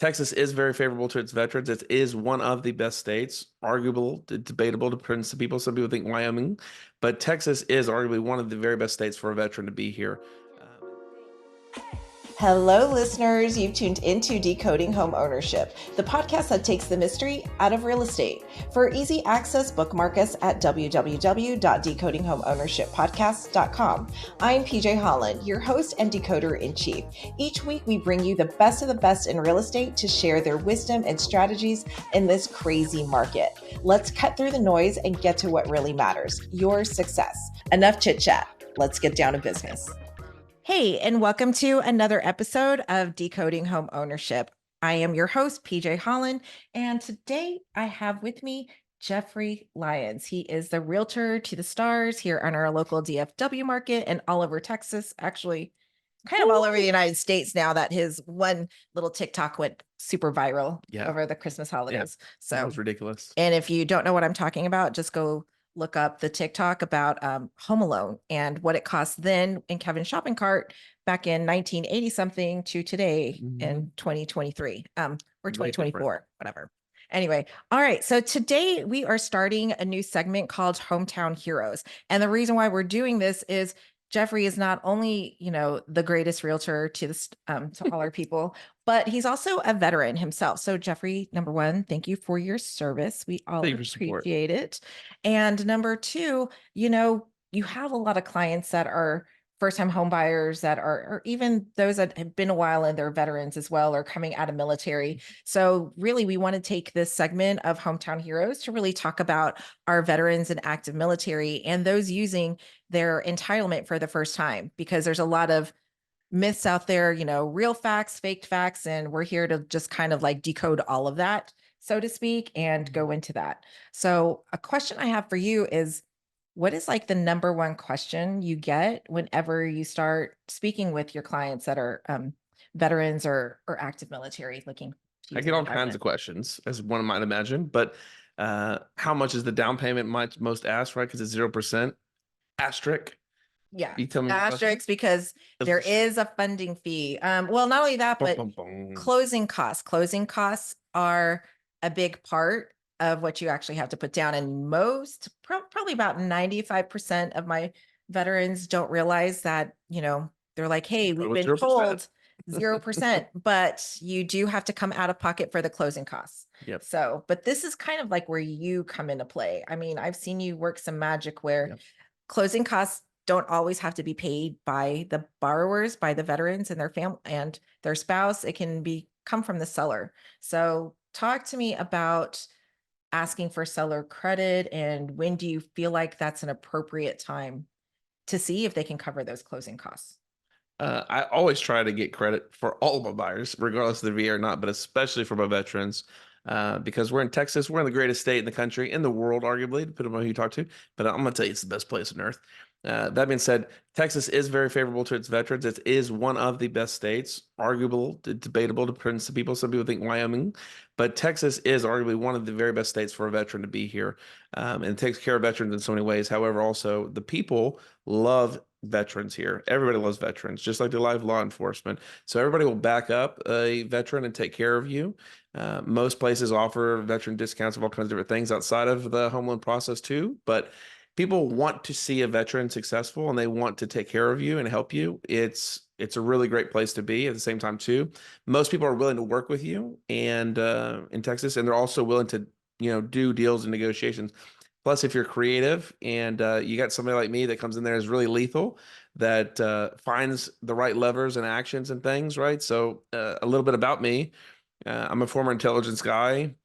Texas is very favorable to its veterans. It is one of the best states, arguable, debatable to some people. Some people think Wyoming, but Texas is arguably one of the very best states for a veteran to be here. Hello, listeners. You've tuned into Decoding Homeownership, the podcast that takes the mystery out of real estate. For easy access, bookmark us at www.decodinghomeownershippodcast.com. I'm PJ Hollon, your host and decoder in chief. Each week, we bring you the best of the best in real estate to share their wisdom and strategies in this crazy market. Let's cut through the noise and get to what really matters, your success. Enough chit chat. Let's get down to business. Hey, and welcome to another episode of Decoding Home Ownership. I am your host, PJ Hollon, and today I have with me Geoffrey Lyons. He is the realtor to the stars here on our local DFW market and all over Texas, actually kind of all over the United States now that his one little TikTok went super viral over the Christmas holidays. Yeah, so that was ridiculous. And if you don't know what I'm talking about, just go look up the TikTok about Home Alone and what it cost then in Kevin's shopping cart back in 1980 something to today in 2023 or 2024, whatever. Anyway, all right. So today we are starting a new segment called Hometown Heroes. And the reason why we're doing this is Geoffrey is not only, the greatest realtor to all our people, but he's also a veteran himself. So Geoffrey, number one, thank you for your service. We all appreciate it. And number two, you have a lot of clients that are first-time home buyers that are, or even those that have been a while and they're veterans as well, or coming out of military. So really, we want to take this segment of Hometown Heroes to really talk about our veterans and active military and those using their entitlement for the first time, because there's a lot of myths out there, real facts, fake facts, and we're here to just kind of like decode all of that, so to speak, and go into that. So a question I have for you is, what is like the number one question you get whenever you start speaking with your clients that are veterans or active military looking? I get all kinds of questions, as one might imagine, but how much is the down payment most asked, right? Because it's 0%. Asterisk. Yeah, you tell me asterisks because there is a funding fee. Well, not only that, but closing costs. Closing costs are a big part of what you actually have to put down. And probably about 95% of my veterans don't realize that, they're like, hey, we've been 0%. Told 0%, but you do have to come out of pocket for the closing costs. Yep. So, but this is kind of like where you come into play. I mean, I've seen you work some magic where closing costs don't always have to be paid by the borrowers, by the veterans and their family and their spouse. It can come from the seller. So talk to me about asking for seller credit, and when do you feel like that's an appropriate time to see if they can cover those closing costs? I always try to get credit for all of my buyers, regardless of the VA or not, but especially for my veterans, because we're in Texas. We're in the greatest state in the country, in the world, arguably, depending on who you talk to. But I'm going to tell you, it's the best place on earth. That being said, Texas is very favorable to its veterans. It is one of the best states, arguable, debatable to some people. Some people think Wyoming, but Texas is arguably one of the very best states for a veteran to be here, and it takes care of veterans in so many ways. However, also the people love veterans here. Everybody loves veterans, just like they love law enforcement. So everybody will back up a veteran and take care of you. Most places offer veteran discounts of all kinds of different things outside of the home loan process too, but people want to see a veteran successful and they want to take care of you and help you. It's a really great place to be. At the same time too, most people are willing to work with you and in Texas, and they're also willing to do deals and negotiations. Plus, if you're creative and you got somebody like me that comes in there is really lethal, that finds the right levers and actions and things, right? So a little bit about me. I'm a former intelligence guy.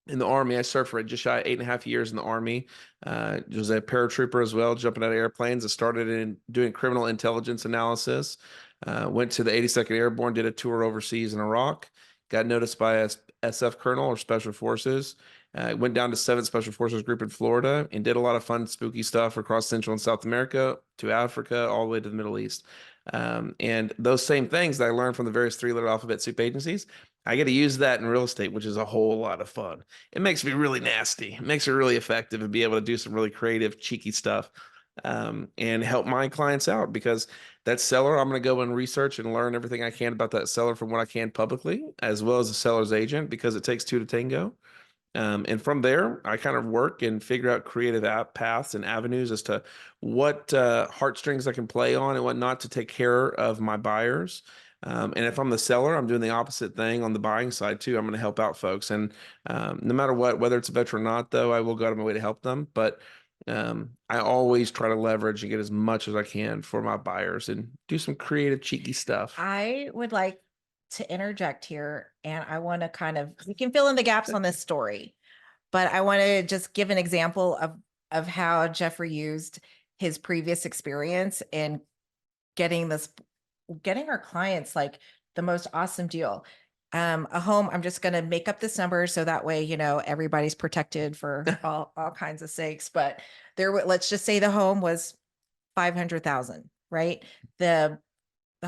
In the Army, I served for just shy of 8.5 years in the Army. Was a paratrooper as well, jumping out of airplanes. I started in doing criminal intelligence analysis. Went to the 82nd Airborne, did a tour overseas in Iraq. Got noticed by a SF colonel or Special Forces. Went down to 7th Special Forces Group in Florida and did a lot of fun, spooky stuff across Central and South America to Africa, all the way to the Middle East. And those same things that I learned from the various 3-letter alphabet soup agencies, I get to use that in real estate, which is a whole lot of fun. It makes me really nasty. It makes it really effective and be able to do some really creative, cheeky stuff and help my clients out, because that seller, I'm going to go and research and learn everything I can about that seller from what I can publicly, as well as the seller's agent, because it takes two to tango. And from there, I kind of work and figure out creative paths and avenues as to what heartstrings I can play on and what not to take care of my buyers. And if I'm the seller, I'm doing the opposite thing on the buying side too. I'm going to help out folks. And no matter what, whether it's a veteran or not, though, I will go out of my way to help them. But I always try to leverage and get as much as I can for my buyers and do some creative, cheeky stuff. I would like to interject here, and I want to kind of, you can fill in the gaps on this story, but I want to just give an example of how Geoffrey used his previous experience in getting our clients like the most awesome deal. A home, I'm just going to make up this number so that way, everybody's protected for all kinds of sakes. But let's just say the home was 500,000, right? The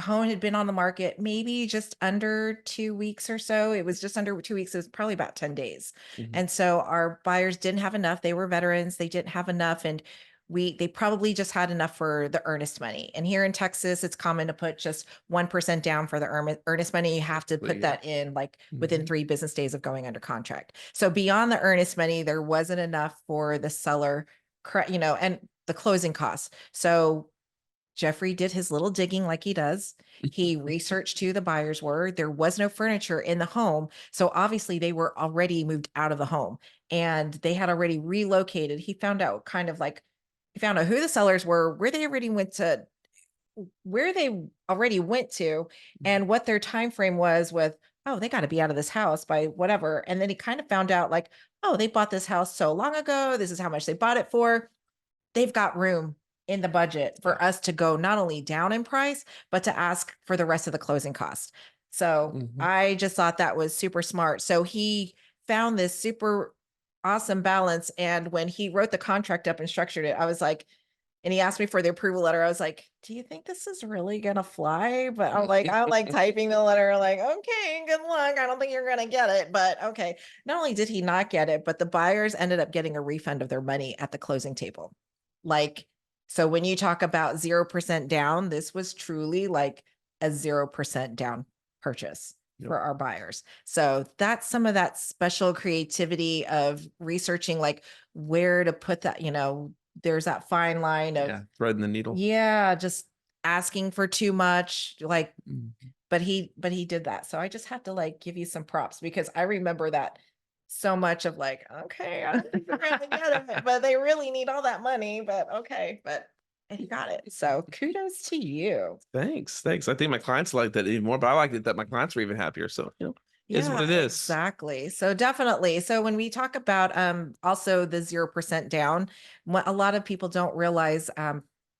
home had been on the market maybe just under 2 weeks or so. It was just under 2 weeks. It was probably about 10 days. Mhm. And so our buyers didn't have enough. They were veterans. They didn't have enough. And they probably just had enough for the earnest money. And here in Texas, it's common to put just 1% down for the earnest money. You have to put Yeah. that in like within Mhm. 3 business days of going under contract. So beyond the earnest money, there wasn't enough for the seller, and the closing costs. So Geoffrey did his little digging like he does. He researched who the buyers were. There was no furniture in the home. So obviously they were already moved out of the home and they had already relocated. He found out who the sellers were, where they already went to, and what their time frame was with, oh, they got to be out of this house by whatever. And then he kind of found out like, oh, they bought this house so long ago. This is how much they bought it for. They've got room in the budget for us to go not only down in price, but to ask for the rest of the closing cost. So Mhm. I just thought that was super smart. So he found this super awesome balance. And when he wrote the contract up and structured it, I was like, and he asked me for the approval letter. I was like, do you think this is really going to fly? But I'm like typing the letter, like, okay, good luck. I don't think you're going to get it, but okay. Not only did he not get it, but the buyers ended up getting a refund of their money at the closing table. Like, so when you talk about 0% down, this was truly like a 0% down purchase Yep. for our buyers. So that's some of that special creativity of researching like where to put that, there's that fine line of, Yeah. Threading the needle. just asking for too much, like, Mhm. but he did that. So I just have to like give you some props because I remember that so much of like, okay, I don't think they're gonna get it, but they really need all that money, but okay, but he got it. So kudos to you. Thanks. Thanks. I think my clients like that even more, but I like it that my clients are even happier. So, is what Yeah, it is. exactly. So definitely. So when we talk about also the 0% down, what a lot of people don't realize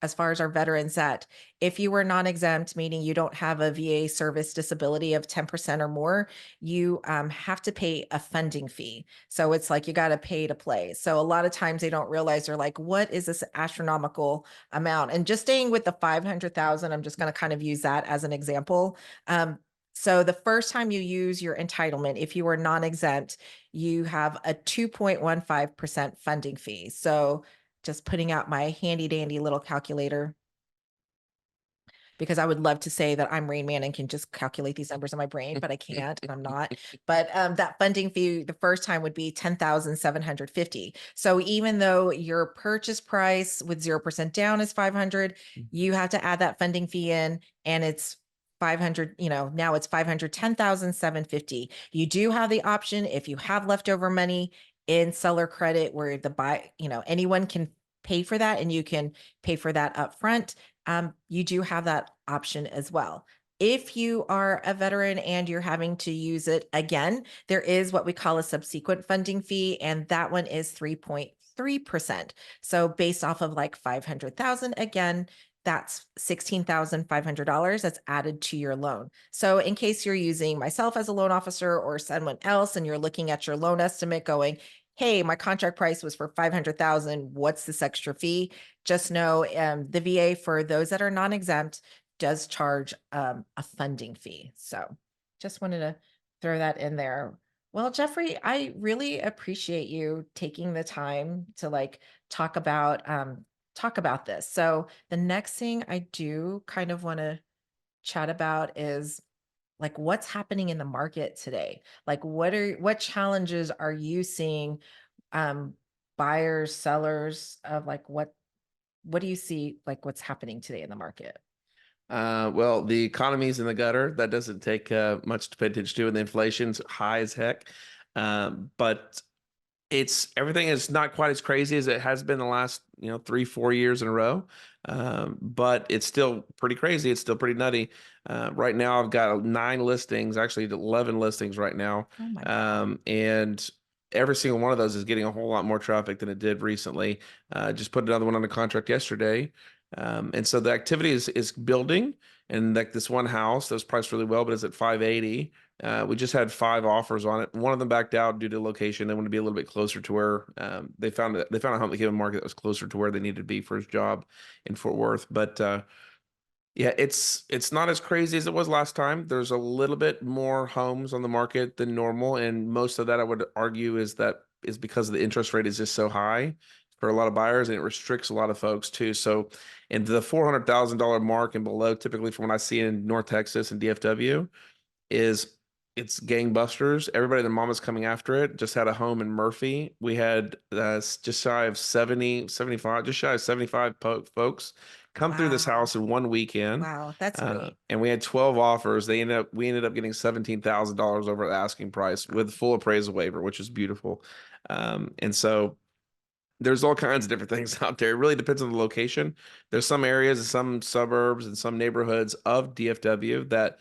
as far as our veterans that if you were non-exempt, meaning you don't have a VA service disability of 10% or more, you have to pay a funding fee. So it's like you got to pay to play. So a lot of times they don't realize, they're like, what is this astronomical amount? And just staying with the 500,000, I'm just going to kind of use that as an example. So the first time you use your entitlement, if you are non-exempt, you have a 2.15% funding fee. So just putting out my handy dandy little calculator, because I would love to say that I'm Rain Man and can just calculate these numbers in my brain, but I can't and I'm not. But that funding fee the first time would be 10,750. So even though your purchase price with 0% down is 500, you have to add that funding fee in, and it's 500, now it's 510,750. You do have the option, if you have leftover money in seller credit, where anyone can pay for that and you can pay for that up front. You do have that option as well. If you are a veteran and you're having to use it again, there is what we call a subsequent funding fee, and that one is 3.3%. So based off of like 500,000, again, that's $16,500 that's added to your loan. So in case you're using myself as a loan officer or someone else, and you're looking at your loan estimate going, hey, my contract price was for 500,000. What's this extra fee? Just know the VA, for those that are non-exempt, does charge a funding fee. So just wanted to throw that in there. Well, Geoffrey, I really appreciate you taking the time to like talk about talk about this. So the next thing I do kind of want to chat about is like what's happening in the market today. Like what challenges are you seeing, um buyers, sellers of like what do you see like what's happening today in the market? Well, the economy's in the gutter. That doesn't take much to pay attention to, and the inflation's high as heck. But it's everything is not quite as crazy as it has been the last 3 4 years in a row, but it's still pretty crazy. It's still pretty nutty. Right now I've got 9 listings, actually 11 listings right now. Oh my God. And every single one of those is getting a whole lot more traffic than it did recently. Just put another one under contract yesterday. And so the activity is building, and like this one house that was priced really well but is at 580. We just had 5 offers on it. One of them backed out due to location. They wanted to be a little bit closer to where they found a home that came in market that was closer to where they needed to be for his job in Fort Worth. But yeah, it's not as crazy as it was last time. There's a little bit more homes on the market than normal, and most of that I would argue is because the interest rate is just so high for a lot of buyers, and it restricts a lot of folks too. So, into the $400,000 mark and below, typically from what I see in North Texas and DFW, is it's gangbusters. Everybody and their mama's coming after it. Just had a home in Murphy. We had just shy of 70, 75, just shy of 75 folks come through this Wow. house in one weekend. Wow, that's great. And we had 12 offers. We ended up getting $17,000 over the asking price with full appraisal waiver, which is beautiful. And so there's all kinds of different things out there. It really depends on the location. There's some areas, some suburbs, and some neighborhoods of DFW that,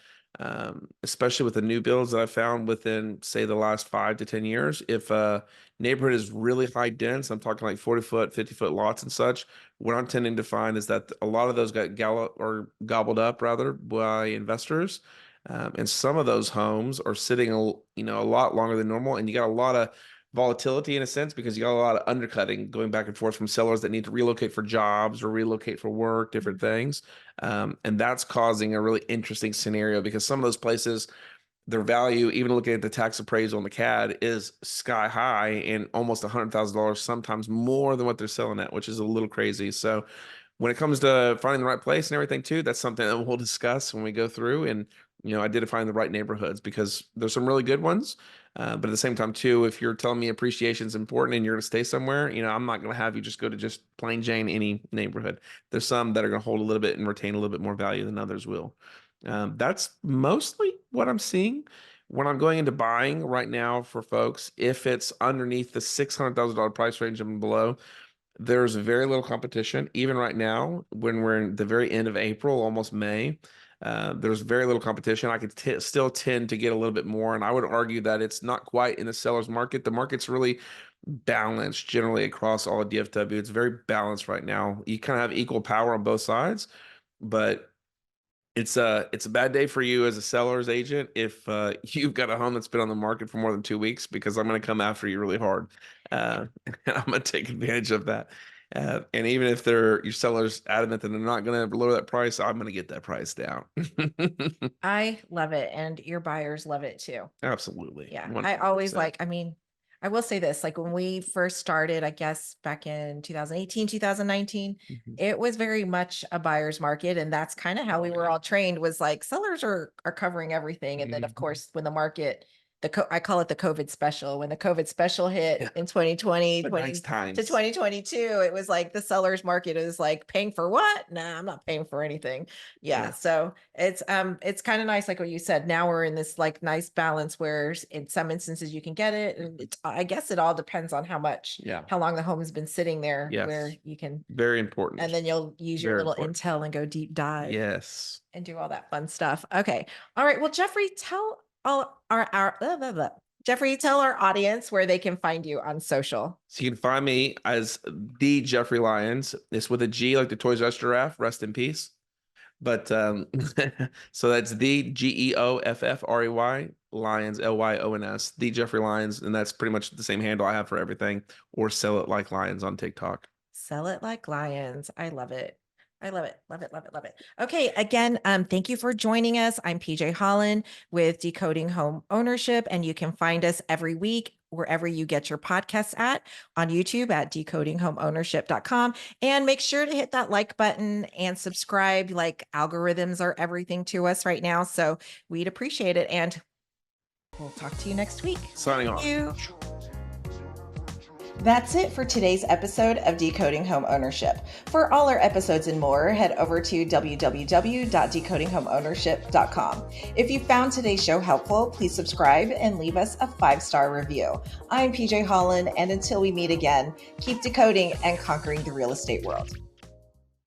especially with the new builds that I found within, say, the last 5 to 10 years, if a neighborhood is really high dense, I'm talking like 40-foot, 50-foot lots and such, what I'm tending to find is that a lot of those got gobbled up rather by investors. And some of those homes are sitting, a lot longer than normal, and you got a lot of volatility in a sense because you got a lot of undercutting going back and forth from sellers that need to relocate for jobs or relocate for work, different things. And that's causing a really interesting scenario because some of those places, their value, even looking at the tax appraisal and the CAD, is sky high and almost $100,000, sometimes more than what they're selling at, which is a little crazy. So when it comes to finding the right place and everything too, that's something that we'll discuss when we go through and identifying the right neighborhoods because there's some really good ones. But at the same time too, if you're telling me appreciation is important and you're going to stay somewhere, I'm not going to have you just go to just plain Jane any neighborhood. There's some that are going to hold a little bit and retain a little bit more value than others will. That's mostly what I'm seeing when I'm going into buying right now for folks. If it's underneath the $600,000 price range and below, there's very little competition. Even right now, when we're in the very end of April, almost May, there's very little competition. I could still tend to get a little bit more. And I would argue that it's not quite in the seller's market. The market's really balanced generally across all of DFW. It's very balanced right now. You kind of have equal power on both sides, but it's a bad day for you as a seller's agent if you've got a home that's been on the market for more than 2 weeks because I'm going to come after you really hard. And I'm going to take advantage of that. And even if your seller's adamant that they're not going to lower that price, I'm going to get that price down. I love it, and your buyers love it too. Absolutely. Yeah. I always 100%. like, I mean, I will say this, like when we first started, I guess back in 2018, 2019, Mhm. it was very much a buyer's market. And that's kind of how we were all trained, was like sellers are covering everything. And then of Mhm. course, when the market, I call it the COVID special, when the COVID special hit Yeah. in 2020, But nice 20 to times. 2022, it was like the seller's market is like paying for what? Nah, I'm not paying for anything. Yeah. Yeah. So it's kind of nice, like what you said. Now we're in this like nice balance where in some instances you can get it. And I guess it all depends on Yeah. how long the home has been sitting there where Yes. you can, Very and important. then you'll use your Very little important. intel and go deep dive Yes. and do all that fun stuff. Okay. All right. Well, Jeffrey, tell all our blah, blah, blah. Jeffrey, tell our audience where they can find you on social. So you can find me as the Geoffrey Lyons. It's with a G like the Toys R Us giraffe. Rest in peace. But so that's the Geoffrey Lyons, Lyons, the Geoffrey Lyons, and that's pretty much the same handle I have for everything, or Sell It Like Lions on TikTok. Sell it like lions. I love it. I love it. Love it. Love it. Love it. Okay. Again, thank you for joining us. I'm PJ Hollon with Decoding Home Ownership, and you can find us every week wherever you get your podcasts at, on YouTube at decodinghomeownership.com. And make sure to hit that like button and subscribe. Like, algorithms are everything to us right now. So we'd appreciate it. And we'll talk to you next week. Signing off. Thank you. That's it for today's episode of Decoding Home Ownership. For all our episodes and more, head over to www.decodinghomeownership.com. If you found today's show helpful, please subscribe and leave us a 5-star review. I'm PJ Hollon, and until we meet again, keep decoding and conquering the real estate world.